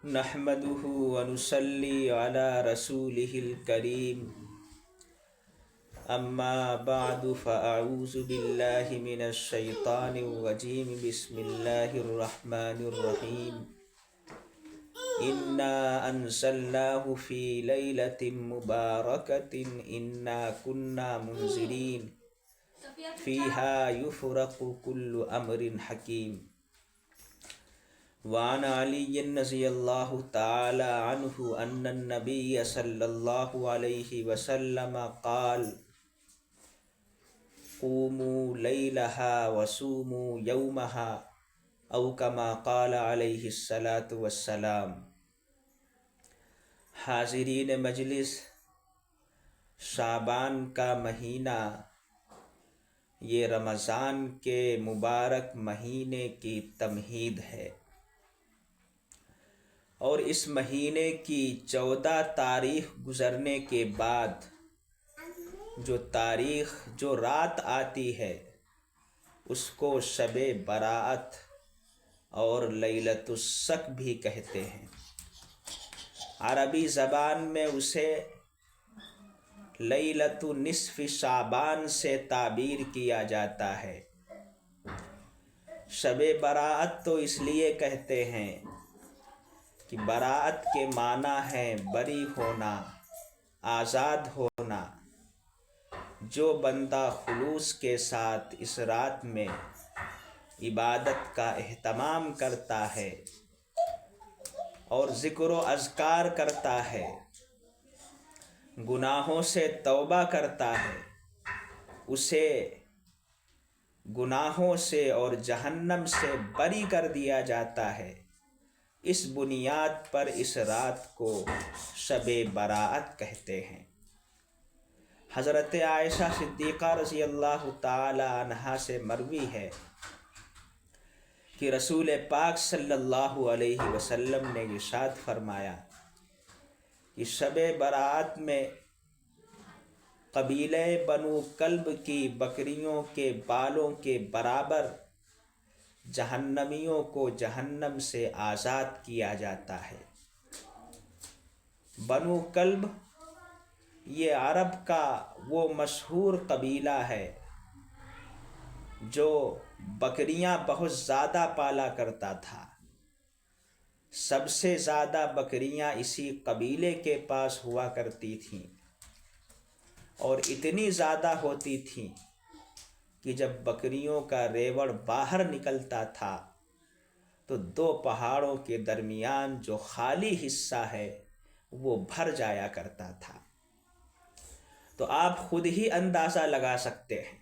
نحمده ونصلي على رسوله الكريم اما بعد فاعوذ بالله من الشيطان الرجيم بسم الله الرحمن الرحيم انا انزلناه في ليلة مباركة انا كنا منذرين فيها يفرق كل امر حكيم وعن علی رضی اللہ تعالی عنہ ان النبی صلی اللہ علیہ وسلم قال قوموا لیلہا وصوموا یومہا او کما قال علیہ الصلاۃ والسلام۔ حاضرین مجلس، شعبان کا مہینہ یہ رمضان کے مبارک مہینے کی تمہید ہے، اور اس مہینے کی 14 تاریخ گزرنے کے بعد جو رات آتی ہے اس کو شب برات اور لیلۃ الشک بھی کہتے ہیں۔ عربی زبان میں اسے لیلۃ نصف شعبان سے تعبیر کیا جاتا ہے۔ شب برات تو اس لیے کہتے ہیں کہ برات کے معنی ہے بری ہونا، آزاد ہونا۔ جو بندہ خلوص کے ساتھ اس رات میں عبادت کا اہتمام کرتا ہے اور ذکر و اذکار کرتا ہے، گناہوں سے توبہ کرتا ہے، اسے گناہوں سے اور جہنم سے بری کر دیا جاتا ہے۔ اس بنیاد پر اس رات کو شب برات کہتے ہیں۔ حضرت عائشہ صدیقہ رضی اللہ تعالی عنہا سے مروی ہے کہ رسول پاک صلی اللہ علیہ وسلم نے ارشاد فرمایا کہ شب برات میں قبیلہ بنو کلب کی بکریوں کے بالوں کے برابر جہنمیوں کو جہنم سے آزاد کیا جاتا ہے۔ بنو کلب یہ عرب کا وہ مشہور قبیلہ ہے جو بکریاں بہت زیادہ پالا کرتا تھا۔ سب سے زیادہ بکریاں اسی قبیلے کے پاس ہوا کرتی تھیں، اور اتنی زیادہ ہوتی تھیں کہ جب بکریوں کا ریوڑ باہر نکلتا تھا تو 2 پہاڑوں کے درمیان جو خالی حصہ ہے وہ بھر جایا کرتا تھا۔ تو آپ خود ہی اندازہ لگا سکتے ہیں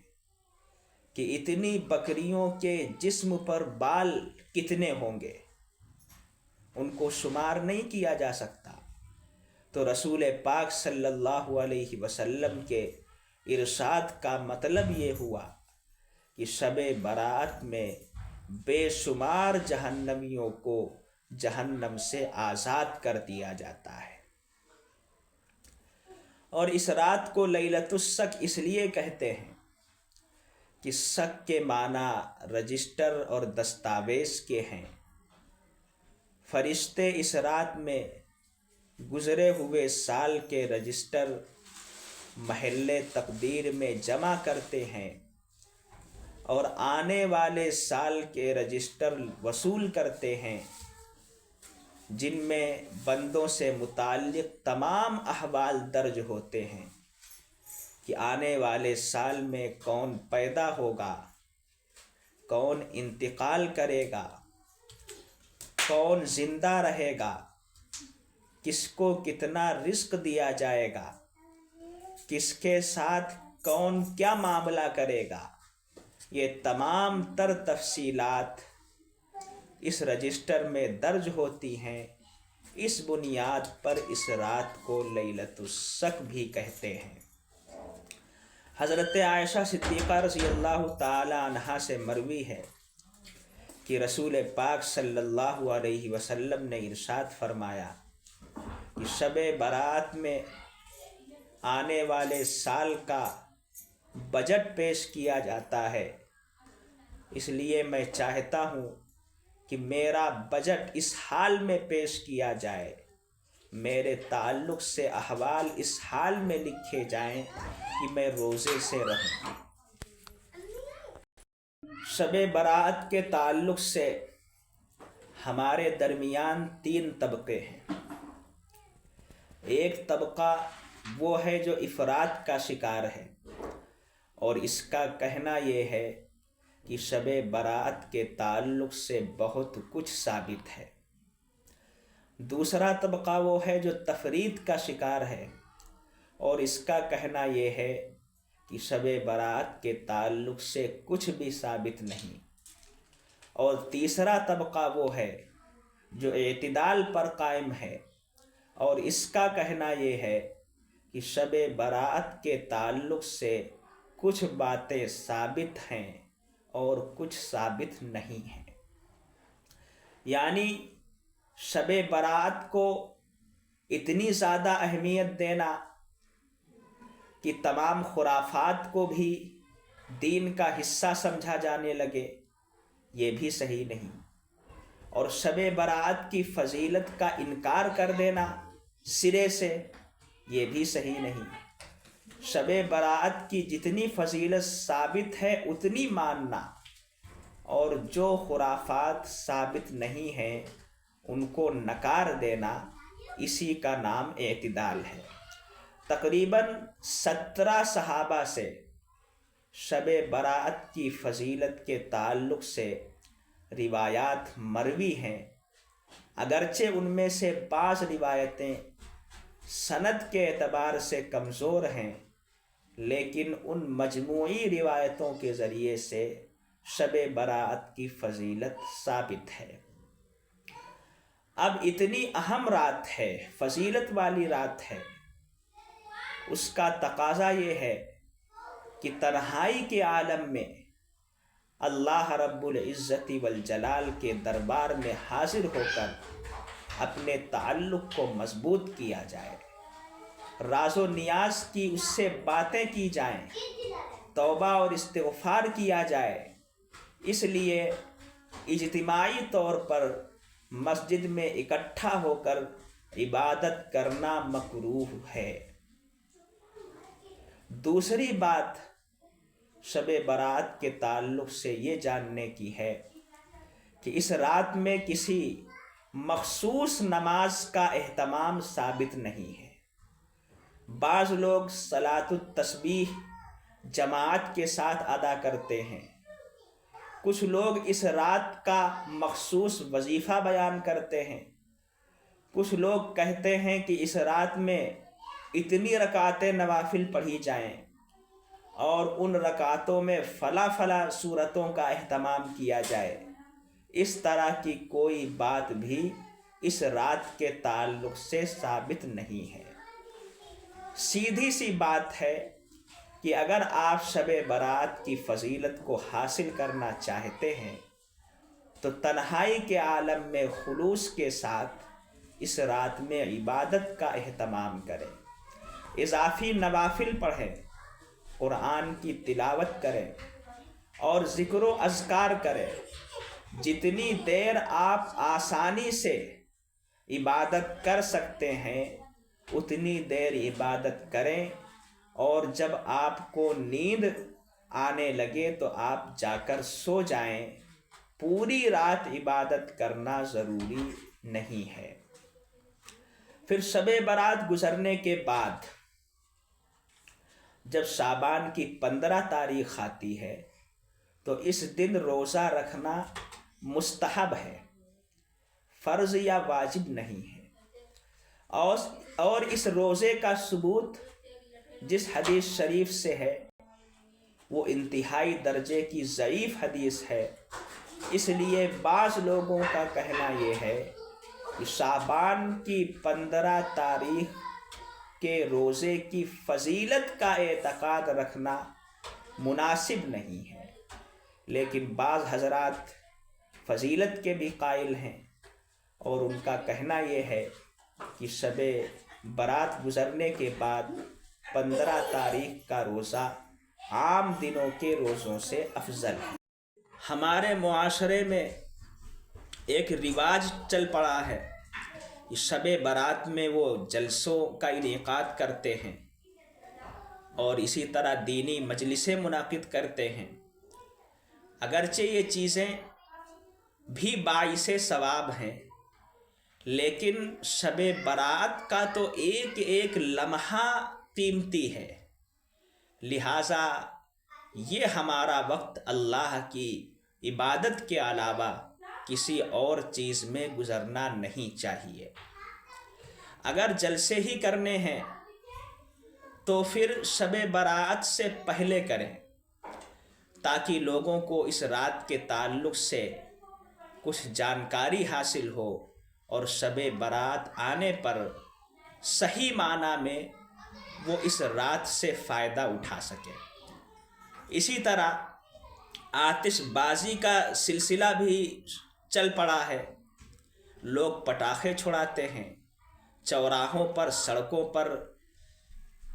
کہ اتنی بکریوں کے جسم پر بال کتنے ہوں گے، ان کو شمار نہیں کیا جا سکتا۔ تو رسول پاک صلی اللہ علیہ وسلم کے ارشاد کا مطلب یہ ہوا کہ شب برات میں بے شمار جہنمیوں کو جہنم سے آزاد کر دیا جاتا ہے۔ اور اس رات کو لیلۃ الشک اس لیے کہتے ہیں کہ شک کے معنی رجسٹر اور دستاویز کے ہیں۔ فرشتے اس رات میں گزرے ہوئے سال کے رجسٹر محل تقدیر میں جمع کرتے ہیں اور آنے والے سال کے رجسٹر وصول کرتے ہیں، جن میں بندوں سے متعلق تمام احوال درج ہوتے ہیں کہ آنے والے سال میں کون پیدا ہوگا، کون انتقال کرے گا، کون زندہ رہے گا، کس کو کتنا رزق دیا جائے گا، کس کے ساتھ کون کیا معاملہ کرے گا۔ یہ تمام تر تفصیلات اس رجسٹر میں درج ہوتی ہیں۔ اس بنیاد پر اس رات کو لیلۃ الشک بھی کہتے ہیں۔ حضرت عائشہ صدیقہ رضی اللہ تعالی عنہا سے مروی ہے کہ رسول پاک صلی اللہ علیہ وسلم نے ارشاد فرمایا کہ شب برات میں آنے والے سال کا بجٹ پیش کیا جاتا ہے، اس لیے میں چاہتا ہوں کہ میرا بجٹ اس حال میں پیش کیا جائے، میرے تعلق سے احوال اس حال میں لکھے جائیں کہ میں روزے سے رہوں۔ شب برات کے تعلق سے ہمارے درمیان 3 طبقے ہیں۔ ایک طبقہ وہ ہے جو افراط کا شکار ہے اور اس کا کہنا یہ ہے کہ شب برات کے تعلق سے بہت کچھ ثابت ہے۔ دوسرا طبقہ وہ ہے جو تفرید کا شکار ہے اور اس کا کہنا یہ ہے کہ شب برات کے تعلق سے کچھ بھی ثابت نہیں۔ اور تیسرا طبقہ وہ ہے جو اعتدال پر قائم ہے اور اس کا کہنا یہ ہے کہ شب برات کے تعلق سے کچھ باتیں ثابت ہیں اور کچھ ثابت نہیں ہیں۔ یعنی شب برات کو اتنی زیادہ اہمیت دینا کہ تمام خرافات کو بھی دین کا حصہ سمجھا جانے لگے، یہ بھی صحیح نہیں۔ اور شب برات کی فضیلت کا انکار کر دینا سرے سے، یہ بھی صحیح نہیں۔ شب برات کی جتنی فضیلت ثابت ہے اتنی ماننا، اور جو خرافات ثابت نہیں ہیں ان کو نکار دینا، اسی کا نام اعتدال ہے۔ تقریباً 17 صحابہ سے شب برات کی فضیلت کے تعلق سے روایات مروی ہیں، اگرچہ ان میں سے بعض روایتیں سند کے اعتبار سے کمزور ہیں، لیکن ان مجموعی روایتوں کے ذریعے سے شب برات کی فضیلت ثابت ہے۔ اب اتنی اہم رات ہے، فضیلت والی رات ہے، اس کا تقاضا یہ ہے کہ تنہائی کے عالم میں اللہ رب العزت والجلال کے دربار میں حاضر ہو کر اپنے تعلق کو مضبوط کیا جائے، راز و نیاز کی اس سے باتیں کی جائیں، توبہ اور استغفار کیا جائے۔ اس لیے اجتماعی طور پر مسجد میں اکٹھا ہو کر عبادت کرنا مکروہ ہے۔ دوسری بات شب برات کے تعلق سے یہ جاننے کی ہے کہ اس رات میں کسی مخصوص نماز کا اہتمام ثابت نہیں ہے۔ بعض لوگ صلاۃ التسبیح جماعت کے ساتھ ادا کرتے ہیں، کچھ لوگ اس رات کا مخصوص وظیفہ بیان کرتے ہیں، کچھ لوگ کہتے ہیں کہ اس رات میں اتنی رکعتیں نوافل پڑھی جائیں اور ان رکعتوں میں فلاں فلاں سورتوں کا اہتمام کیا جائے۔ اس طرح کی کوئی بات بھی اس رات کے تعلق سے ثابت نہیں ہے۔ سیدھی سی بات ہے کہ اگر آپ شب برات کی فضیلت کو حاصل کرنا چاہتے ہیں تو تنہائی کے عالم میں خلوص کے ساتھ اس رات میں عبادت کا اہتمام کریں، اضافی نوافل پڑھیں، قرآن کی تلاوت کریں اور ذکر و اذکار کریں۔ جتنی دیر آپ آسانی سے عبادت کر سکتے ہیں اتنی دیر عبادت کریں، اور جب آپ کو نیند آنے لگے تو آپ جا کر سو جائیں۔ پوری رات عبادت کرنا ضروری نہیں ہے۔ پھر شب برات گزرنے کے بعد جب شعبان کی 15 تاریخ آتی ہے تو اس دن روزہ رکھنا مستحب ہے، فرض یا واجب نہیں ہے۔ اور اس روزے کا ثبوت جس حدیث شریف سے ہے وہ انتہائی درجے کی ضعیف حدیث ہے، اس لیے بعض لوگوں کا کہنا یہ ہے کہ شعبان کی 15 تاریخ کے روزے کی فضیلت کا اعتقاد رکھنا مناسب نہیں ہے، لیکن بعض حضرات فضیلت کے بھی قائل ہیں اور ان کا کہنا یہ ہے کہ شب برات گزرنے کے بعد 15 تاریخ کا روزہ عام دنوں کے روزوں سے افضل ہے۔ ہمارے معاشرے میں ایک رواج چل پڑا ہے، شب برات میں وہ جلسوں کا انعقاد کرتے ہیں اور اسی طرح دینی مجلسیں منعقد کرتے ہیں۔ اگرچہ یہ چیزیں بھی باعث ثواب ہیں، لیکن شب برات کا تو ایک ایک لمحہ قیمتی ہے، لہٰذا یہ ہمارا وقت اللہ کی عبادت کے علاوہ کسی اور چیز میں گزرنا نہیں چاہیے۔ اگر جلسے ہی کرنے ہیں تو پھر شب برات سے پہلے کریں، تاکہ لوگوں کو اس رات کے تعلق سے کچھ جانکاری حاصل ہو اور شب برات آنے پر صحیح معنی میں وہ اس رات سے فائدہ اٹھا سکے۔ اسی طرح آتش بازی کا سلسلہ بھی چل پڑا ہے، لوگ پٹاخے چھڑاتے ہیں، چوراہوں پر سڑکوں پر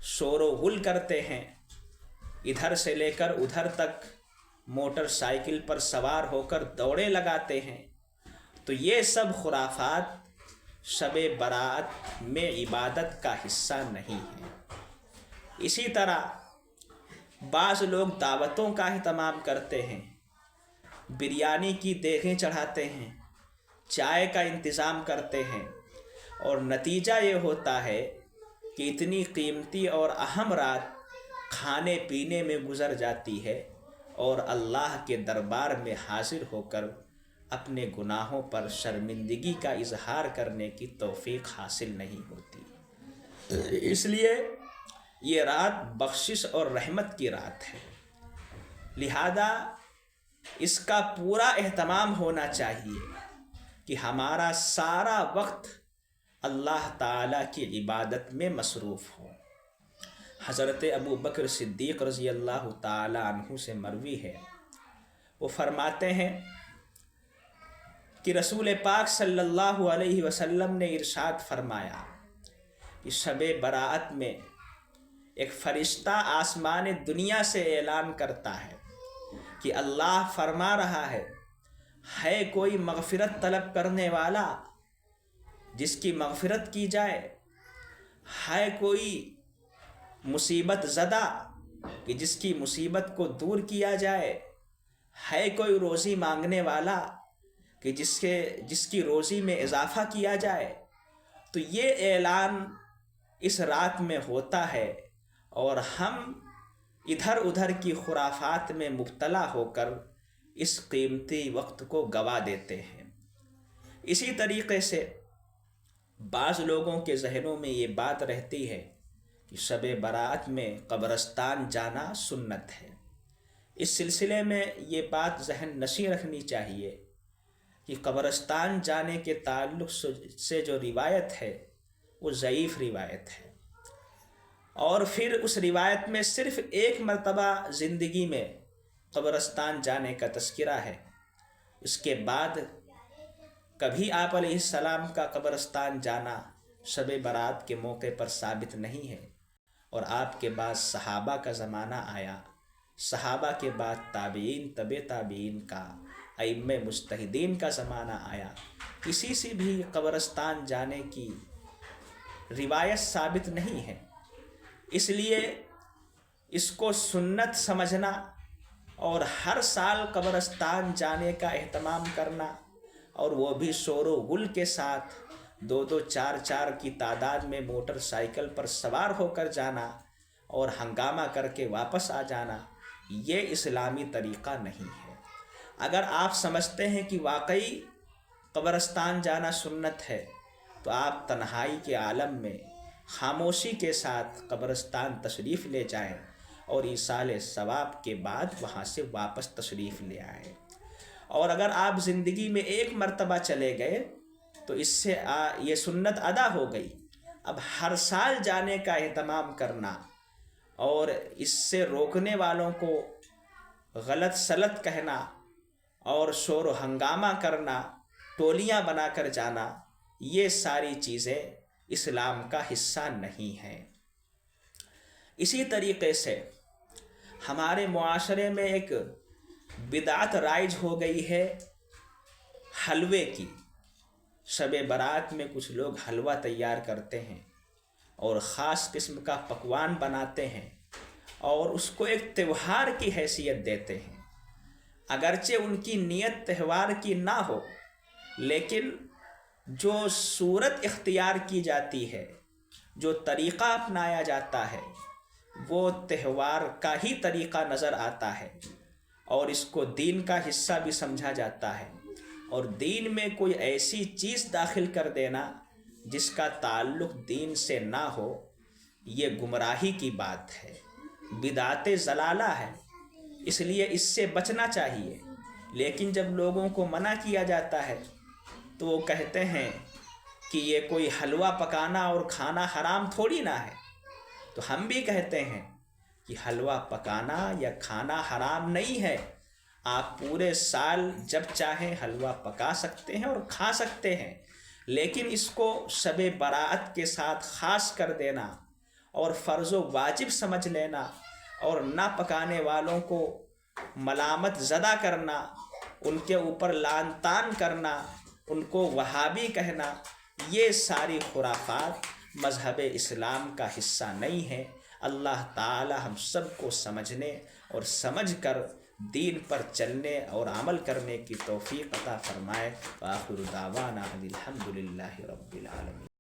شور و غل کرتے ہیں، ادھر سے لے کر ادھر تک موٹر سائیکل پر سوار ہو کر دوڑیں لگاتے ہیں۔ تو یہ سب خرافات شب برات میں عبادت کا حصہ نہیں ہے۔ اسی طرح بعض لوگ دعوتوں کا اہتمام کرتے ہیں، بریانی کی دیگیں چڑھاتے ہیں، چائے کا انتظام کرتے ہیں، اور نتیجہ یہ ہوتا ہے کہ اتنی قیمتی اور اہم رات کھانے پینے میں گزر جاتی ہے اور اللہ کے دربار میں حاضر ہو کر اپنے گناہوں پر شرمندگی کا اظہار کرنے کی توفیق حاصل نہیں ہوتی۔ اس لیے یہ رات بخشش اور رحمت کی رات ہے، لہذا اس کا پورا اہتمام ہونا چاہیے کہ ہمارا سارا وقت اللہ تعالیٰ کی عبادت میں مصروف ہو۔ حضرت ابو بکر صدیق رضی اللہ تعالیٰ عنہ سے مروی ہے، وہ فرماتے ہیں کہ رسول پاک صلی اللہ علیہ وسلم نے ارشاد فرمایا کہ شب برات میں ایک فرشتہ آسمان دنیا سے اعلان کرتا ہے کہ اللہ فرما رہا ہے کوئی مغفرت طلب کرنے والا جس کی مغفرت کی جائے، ہے کوئی مصیبت زدہ کہ جس کی مصیبت کو دور کیا جائے، ہے کوئی روزی مانگنے والا کہ جس کی روزی میں اضافہ کیا جائے۔ تو یہ اعلان اس رات میں ہوتا ہے اور ہم ادھر ادھر کی خرافات میں مبتلا ہو کر اس قیمتی وقت کو گوا دیتے ہیں۔ اسی طریقے سے بعض لوگوں کے ذہنوں میں یہ بات رہتی ہے کہ شب برات میں قبرستان جانا سنت ہے۔ اس سلسلے میں یہ بات ذہن نشین رکھنی چاہیے کہ قبرستان جانے کے تعلق سے جو روایت ہے وہ ضعیف روایت ہے، اور پھر اس روایت میں صرف ایک مرتبہ زندگی میں قبرستان جانے کا تذکرہ ہے، اس کے بعد کبھی آپ علیہ السلام کا قبرستان جانا شب برات کے موقع پر ثابت نہیں ہے۔ اور آپ کے بعد صحابہ کا زمانہ آیا، صحابہ کے بعد تابعین، تبع تابعین کا، ائمہ مجتہدین کا زمانہ آیا، کسی سے بھی قبرستان جانے کی روایت ثابت نہیں ہے۔ اس لیے اس کو سنت سمجھنا اور ہر سال قبرستان جانے کا اہتمام کرنا، اور وہ بھی شور و غل کے ساتھ، 2-2 4-4 کی تعداد میں موٹر سائیکل پر سوار ہو کر جانا اور ہنگامہ کر کے واپس آ جانا، یہ اسلامی طریقہ نہیں ہے۔ اگر آپ سمجھتے ہیں کہ واقعی قبرستان جانا سنت ہے تو آپ تنہائی کے عالم میں خاموشی کے ساتھ قبرستان تشریف لے جائیں اور ایصال ثواب کے بعد وہاں سے واپس تشریف لے آئیں۔ اور اگر آپ زندگی میں ایک مرتبہ چلے گئے تو اس سے یہ سنت ادا ہو گئی۔ اب ہر سال جانے کا اہتمام کرنا اور اس سے روکنے والوں کو غلط سلط کہنا اور شور و ہنگامہ کرنا، ٹولیاں بنا کر جانا، یہ ساری چیزیں اسلام کا حصہ نہیں ہیں۔ اسی طریقے سے ہمارے معاشرے میں ایک بدعت رائج ہو گئی ہے، حلوے کی، شب برات میں کچھ لوگ حلوہ تیار کرتے ہیں اور خاص قسم کا پکوان بناتے ہیں اور اس کو ایک تہوار کی حیثیت دیتے ہیں۔ اگرچہ ان کی نیت تہوار کی نہ ہو، لیکن جو صورت اختیار کی جاتی ہے، جو طریقہ اپنایا جاتا ہے، وہ تہوار کا ہی طریقہ نظر آتا ہے اور اس کو دین کا حصہ بھی سمجھا جاتا ہے۔ اور دین میں کوئی ایسی چیز داخل کر دینا جس کا تعلق دین سے نہ ہو، یہ گمراہی کی بات ہے، بدعت ضلالہ ہے، اس لیے اس سے بچنا چاہیے۔ لیکن جب لوگوں کو منع کیا جاتا ہے تو وہ کہتے ہیں کہ یہ کوئی حلوہ پکانا اور کھانا حرام تھوڑی نہ ہے۔ تو ہم بھی کہتے ہیں کہ حلوہ پکانا یا کھانا حرام نہیں ہے، آپ پورے سال جب چاہیں حلوہ پکا سکتے ہیں اور کھا سکتے ہیں، لیکن اس کو شب برات کے ساتھ خاص کر دینا اور فرض و واجب سمجھ لینا اور نہ پکانے والوں کو ملامت زدہ کرنا، ان کے اوپر لعن طعن کرنا، ان کو وہابی کہنا، یہ ساری خرافات مذہب اسلام کا حصہ نہیں ہے۔ اللہ تعالی ہم سب کو سمجھنے اور سمجھ کر دین پر چلنے اور عمل کرنے کی توفیق عطا فرمائے۔ وآخر دعوانا ان الحمد للہ رب العالمین۔